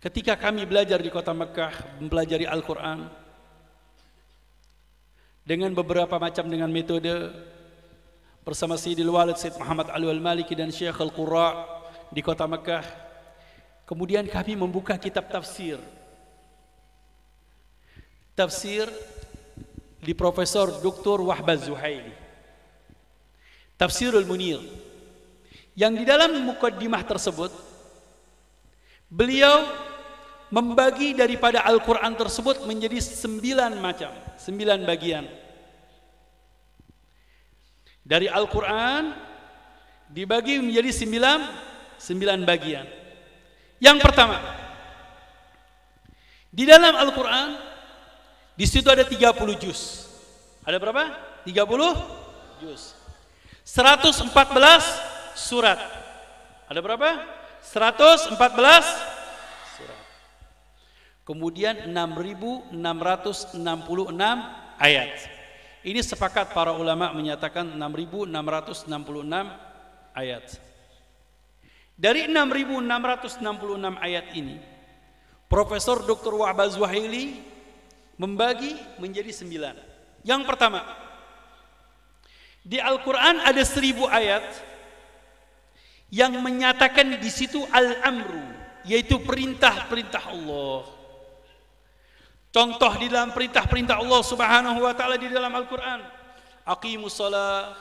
Ketika kami belajar di kota Mekah, mempelajari Al-Quran dengan beberapa macam dengan metode bersama Sayyidil Walid Sayyid Muhammad Ali Al-Maliki dan Syekh Al-Qurra di kota Mekah. Kemudian kami membuka kitab tafsir. Tafsir di Profesor Dr. Wahbaz Zuhaili. Tafsirul Munir. Yang di dalam mukaddimah tersebut beliau membagi daripada Al-Quran tersebut menjadi 9 macam, 9 bagian. Dari Al-Quran dibagi menjadi 9 bagian. Yang pertama, di dalam Al-Quran di situ ada 30 juz. Ada berapa? 30 juz. 114 surat. Ada berapa? 114 surat. Kemudian 6.666 ayat. Ini sepakat para ulama menyatakan 6.666 ayat. Dari 6.666 ayat ini, Profesor Dr. Wahbaz Zuhaili membagi menjadi 9. Yang pertama, di Al-Quran ada 1000 ayat yang menyatakan di situ al-amru, yaitu perintah-perintah Allah. Contoh di dalam perintah-perintah Allah Subhanahu wa taala di dalam Al-Qur'an, aqimus shalah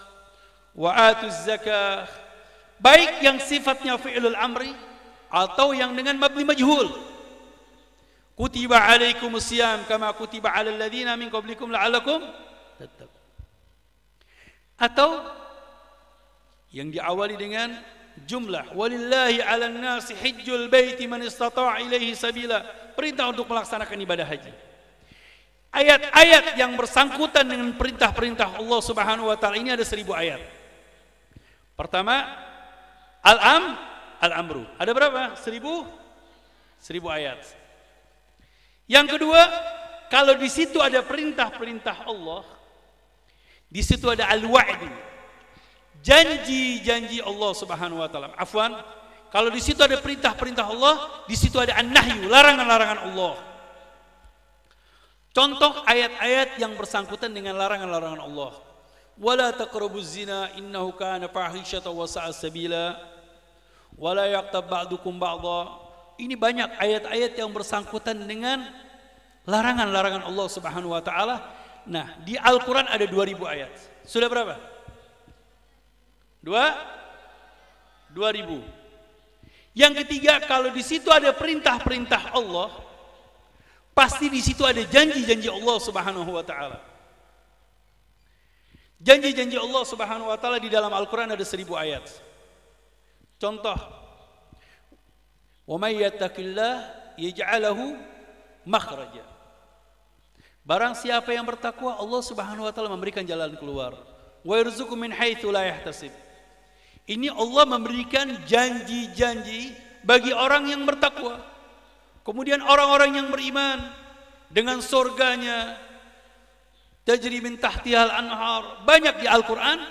wa atuz zakah, baik yang sifatnya fi'lul amri atau yang dengan mabni majhul. Kutiba alaikumus siyam kama kutiba alal ladzina min qablikum la'allakum tattaqun. Atau yang diawali dengan jumlah walillahi 'alan nasi hajjul baiti man istata'a ilaihi sabila, perintah untuk melaksanakan ibadah haji. Ayat-ayat yang bersangkutan dengan perintah-perintah Allah Subhanahu wa taala ini ada 1000 ayat. Pertama, al-amru. Ada berapa? 1000 ayat. Yang kedua, kalau di situ ada perintah-perintah Allah, di situ ada al-wa'd. Janji-janji Allah Subhanahu wa taala. Afwan, kalau di situ ada perintah-perintah Allah, di situ ada an-nahyu, larangan-larangan Allah. Contoh ayat-ayat yang bersangkutan dengan larangan-larangan Allah. Wala taqrabuz zina innahu kana fahishatan wa sa'a sabila. Wala yaqtab ba'dukum ba'dha. Ini banyak ayat-ayat yang bersangkutan dengan larangan-larangan Allah Subhanahu wa taala. Nah, di Al-Qur'an ada 2000 ayat. Sudah berapa? 2000. Yang ketiga, kalau di situ ada perintah-perintah Allah, pasti di situ ada janji-janji Allah Subhanahu wa taala. Janji-janji Allah Subhanahu wa taala di dalam Al-Qur'an ada 1000 ayat. Contoh, wa may yattaqillah yaj'alahu makhraja. Barang siapa yang bertakwa, Allah Subhanahu wa taala memberikan jalan keluar. Wa yarzuqhu min haitsu la yahtasib. Ini Allah memberikan janji-janji bagi orang yang bertakwa. Kemudian orang-orang yang beriman dengan surganya, tajri min tahtihal anhar. Banyak di Al-Quran.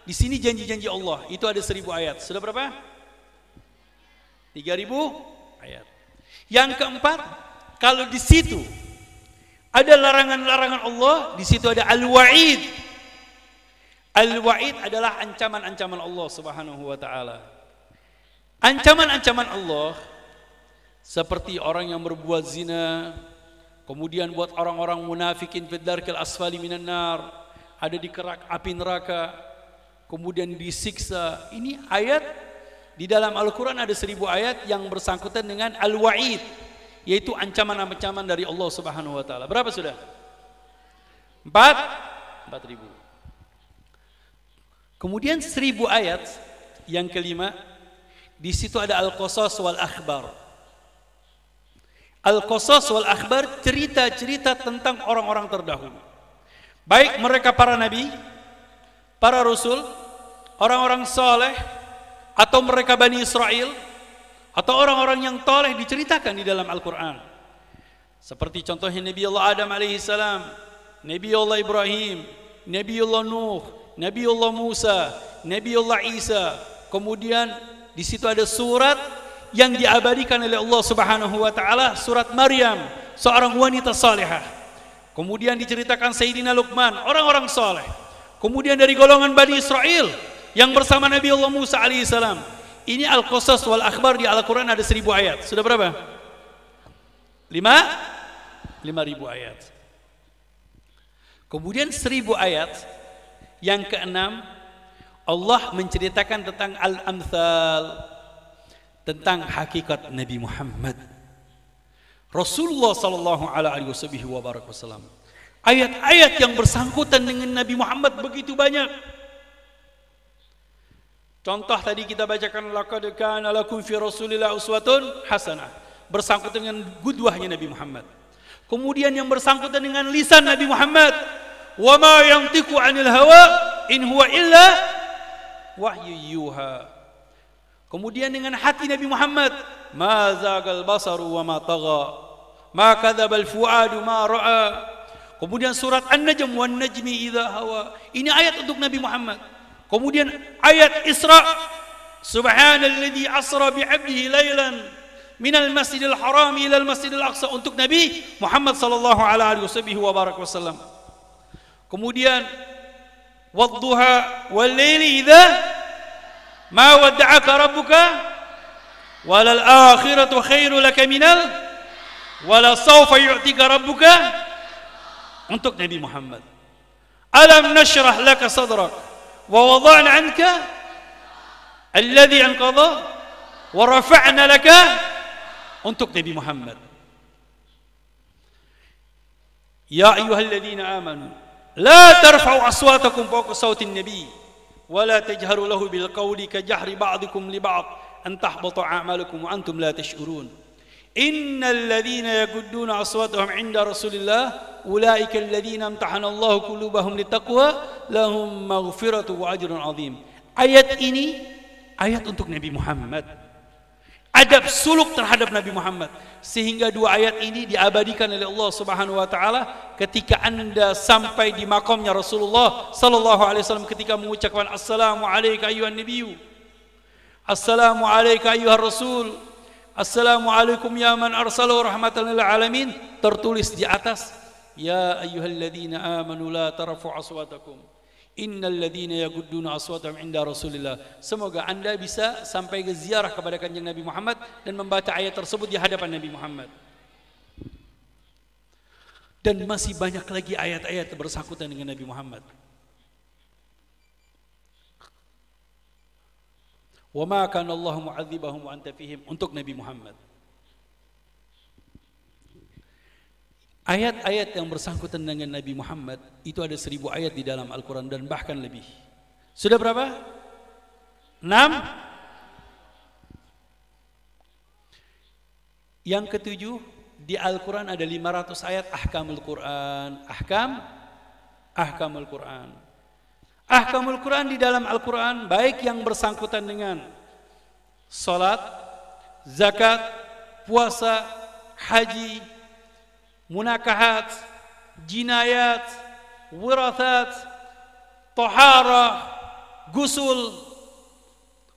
Di sini janji-janji Allah. Itu ada 1000 ayat. Sudah berapa? 3000 ayat. Yang keempat, kalau di situ ada larangan-larangan Allah, di situ ada al-wa'id. Al-wa'id adalah ancaman-ancaman Allah Subhanahu wa taala. Ancaman-ancaman Allah seperti orang yang berbuat zina, kemudian buat orang-orang munafikin fid darkil asfali minan nar, ada di kerak api neraka, kemudian disiksa. Ini ayat di dalam Al-Qur'an ada 1000 ayat yang bersangkutan dengan al-wa'id, yaitu ancaman-ancaman dari Allah Subhanahu wa taala. Berapa sudah? 4000. Kemudian 1000 ayat yang kelima, di situ ada al-qasas wal akhbar. Al-qasas wal akhbar, cerita-cerita tentang orang-orang terdahulu. Baik mereka para nabi, para rasul, orang-orang saleh, atau mereka Bani Israel, atau orang-orang yang toleh diceritakan di dalam Al-Quran. Seperti contohnya Nabi Allah Adam alaihissalam, Nabi Allah Ibrahim, Nabi Allah Nuh, Nabi Allah Musa, Nabi Allah Isa. Kemudian di situ ada surat yang diabadikan oleh Allah Subhanahu wa taala, surat Maryam, seorang wanita salihah. Kemudian diceritakan Sayyidina Luqman, orang-orang saleh. Kemudian dari golongan Bani Israel yang bersama Nabi Allah Musa alaihissalam. Ini Al-Qasas wal Akhbar di Al-Quran ada 1000 ayat. Sudah berapa? 5.000 ayat. Kemudian 1000 ayat yang keenam, Allah menceritakan tentang Al-Amthal, tentang hakikat Nabi Muhammad Rasulullah sallallahu alaihi wasallam. Ayat-ayat yang bersangkutan dengan Nabi Muhammad begitu banyak. Contoh tadi kita bacakan, laqad kana lakum fi Rasulillah uswatun hasanah, bersangkutan dengan qudwahnya Nabi Muhammad. Kemudian yang bersangkutan dengan lisan Nabi Muhammad, wa ma yantiqu 'anil hawa in huwa illa wahyu yuha. Kemudian dengan hati Nabi Muhammad, ma zagal basaru wa ma tagha, ma kadzabal fuadu ma ra'a. Kemudian surat An-Najm, wan najmi idza hawa. Ini ayat untuk Nabi Muhammad. Kemudian ayat Isra, subhanalladzi asra bi 'abdihi lailan minal masjidil haram ila al masjidil aqsa, untuk Nabi Muhammad sallallahu alaihi wasallam. Kemudian wadduha wal laili idza ma wadda'aka rabbuka walal akhiratu khairu laka minal wala sawfa yu'tika rabbuka, untuk Nabi Muhammad. Alam nashrah laka sadrak wa wada'na 'anka alladhi anqadha wa rafa'na laka, untuk Nabi Muhammad. Ya ayyuhalladzina amanu la tarfa'u aswatakum fawqa sawtin nabi wa la tajharu lahu bil qawli ka jahri ba'dikum li ba'd an tahbata a'malukum wa antum la tash'urun. Innal ladzina yaqudduna aswatahum 'inda Rasulillah ulaika alladzina imtahana Allahu qulubahum littaqwa lahum maghfiratu wa ajrun 'azim. Ayat ini ayat untuk Nabi Muhammad. Adab suluk terhadap Nabi Muhammad, sehingga dua ayat ini diabadikan oleh Allah Subhanahu wa taala ketika Anda sampai di makamnya Rasulullah sallallahu alaihi wasallam, ketika mengucapkan assalamu alayka ayyuhan nabiyyu, assalamu alayka ayyuhar rasul, assalamu alaikum ya man arsalahu rahmatan lil alamin, tertulis di atas, ya ayyuhalladzina amanu la tarfa'u aswatakum innal ladzina yaqudduna aswatahum 'inda Rasulillah. Semoga Anda bisa sampai ke ziarah kepada Kanjeng Nabi Muhammad dan membaca ayat tersebut di hadapan Nabi Muhammad. Dan masih banyak lagi ayat-ayat bersangkutan dengan Nabi Muhammad. Wa ma kana Allahu mu'adzibahum wa anta fihim, untuk Nabi Muhammad. Ayat-ayat yang bersangkutan dengan Nabi Muhammad itu ada 1000 ayat di dalam Al-Quran dan bahkan lebih. Sudah berapa? 6. Yang ketujuh, di Al-Quran ada 500 ayat ahkamul Quran. Ahkamul Quran. Ahkamul Quran di dalam Al-Quran, baik yang bersangkutan dengan salat, zakat, puasa, haji, munakahat, jinayat, wirathat, taharah, gusul,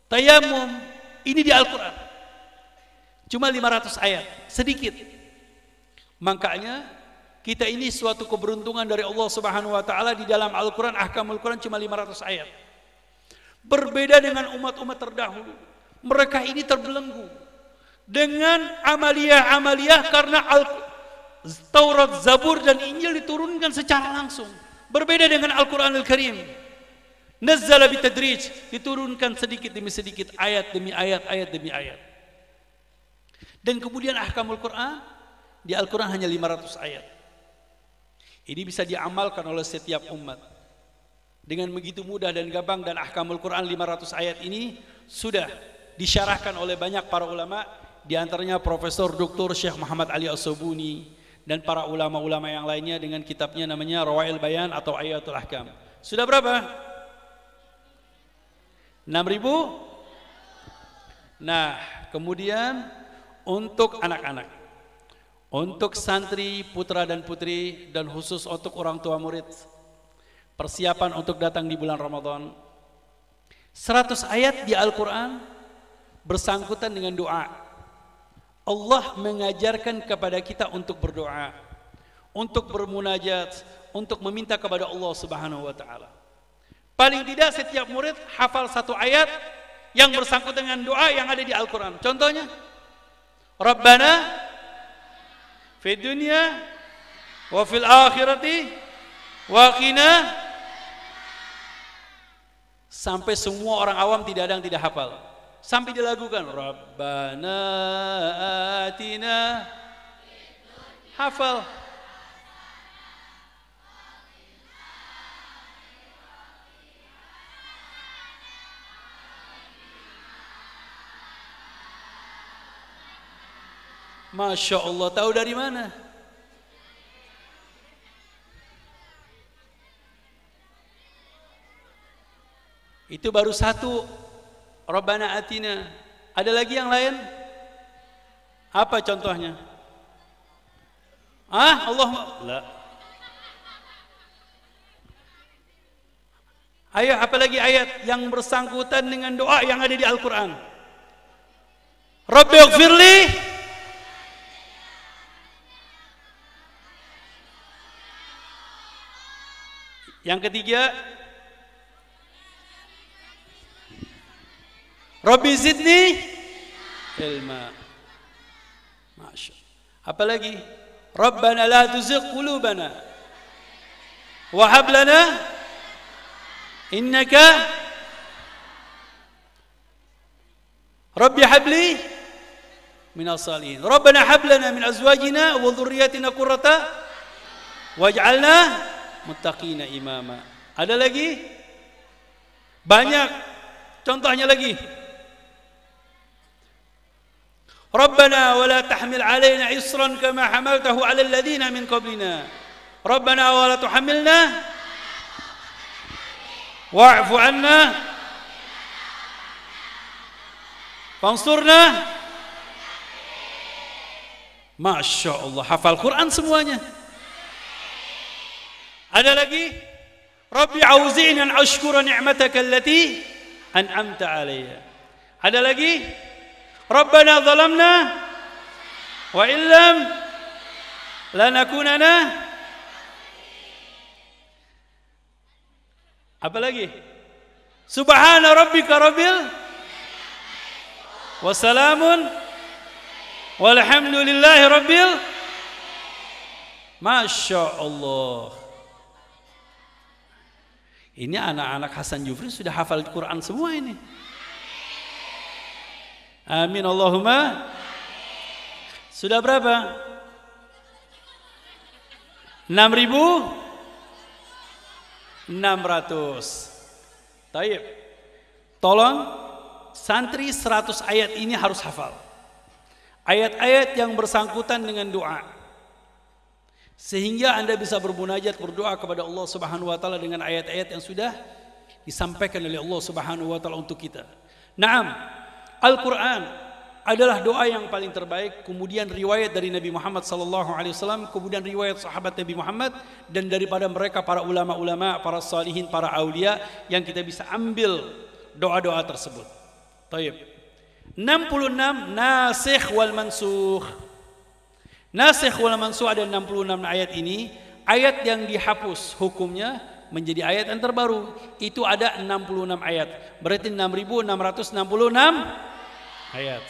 tayamum, ini di Al-Quran. Cuma 500 ayat, sedikit. Makanya kita ini suatu keberuntungan dari Allah Subhanahu wa taala, di dalam Al-Quran, ahkamul Quran cuma 500 ayat. Berbeda dengan umat-umat terdahulu. Mereka ini terbelenggu dengan amaliyah-amaliyah karena Taurat, Zabur dan Injil diturunkan secara langsung. Berbeda dengan Al-Quranul Karim. Nazzala bitadrij, diturunkan sedikit demi sedikit, ayat demi ayat, ayat demi ayat. Dan kemudian ahkamul Quran, di Al-Quran hanya 500 ayat. Ini bisa diamalkan oleh setiap umat dengan begitu mudah dan gampang. Dan ahkamul Quran 500 ayat ini sudah disyarahkan oleh banyak para ulama, di antaranya Profesor Dr. Syekh Muhammad Ali As-Sabuni dan para ulama-ulama yang lainnya dengan kitabnya namanya Rawail Bayan atau Ayatul Ahkam. Sudah berapa? 6.000? Nah, kemudian untuk anak-anak, untuk santri, putra dan putri, dan khusus untuk orang tua murid, persiapan untuk datang di bulan Ramadan, 100 ayat di Al-Quran bersangkutan dengan doa. Allah mengajarkan kepada kita untuk berdoa, untuk bermunajat, untuk meminta kepada Allah Subhanahu wa taala. Paling tidak setiap murid hafal satu ayat yang bersangkutan dengan doa yang ada di Al-Qur'an. Contohnya, Rabbana fid dunya wa fil akhirati wa qina, sampai semua orang awam tidak ada yang tidak hafal. Sampai dilakukan Rabbana atina, hafal. Masya Allah, tahu dari mana? Itu baru satu, Rabbana atina. Ada lagi yang lain? Apa contohnya? Allah la. Ayo, apa lagi ayat yang bersangkutan dengan doa yang ada di Al-Quran? Rabbighfirli. Yang ketiga, Rabbi zidni ilma. Masya Allah. Apa lagi? Rabbana la tuzigh qulubana wa hab lana innaka Rabbi habli minas salihin. Rabbana hab lana min azwajina wa dhurriyyatina qurrata waj'alna muttaqina imama. Ada lagi? Banyak. Contohnya lagi. Rabbana wa la tahmil alaina isran kama hamaltahu ala alladhina min qablina. Rabbana wa la tuhammilna wa'fu anna fansurna. Masya Allah, hafal Quran semuanya. Ada lagi? Rabbi auzi'ni an ashkura ni'mataka allati an'amta alayya. Ada lagi? Rabbana zalamna wa illam lanakunana. Apa lagi? Subhana rabbika rabbil wa salamun walhamdulillahi rabbil. Masya Allah. Ini anak-anak Hasan Jufri sudah hafal Quran semua ini. Amin Allahumma. Sudah berapa? 6.600. Taib. Tolong santri 100 ayat ini harus hafal. Ayat-ayat yang bersangkutan dengan doa. Sehingga Anda bisa bermunajat, berdoa kepada Allah Subhanahu wa taala dengan ayat-ayat yang sudah disampaikan oleh Allah Subhanahu wa taala untuk kita. Naam, Al-Qur'an adalah doa yang paling terbaik, kemudian riwayat dari Nabi Muhammad sallallahu alaihi wasallam, kemudian riwayat sahabat Nabi Muhammad, dan daripada mereka para ulama-ulama, para salihin, para aulia yang kita bisa ambil doa-doa tersebut. Taib. 66 nasikh wal mansukh. Nasikh wal mansukh ada 66 ayat ini. Ayat yang dihapus hukumnya menjadi ayat yang terbaru. Itu ada 66 ayat. Berarti 6.666 ayat.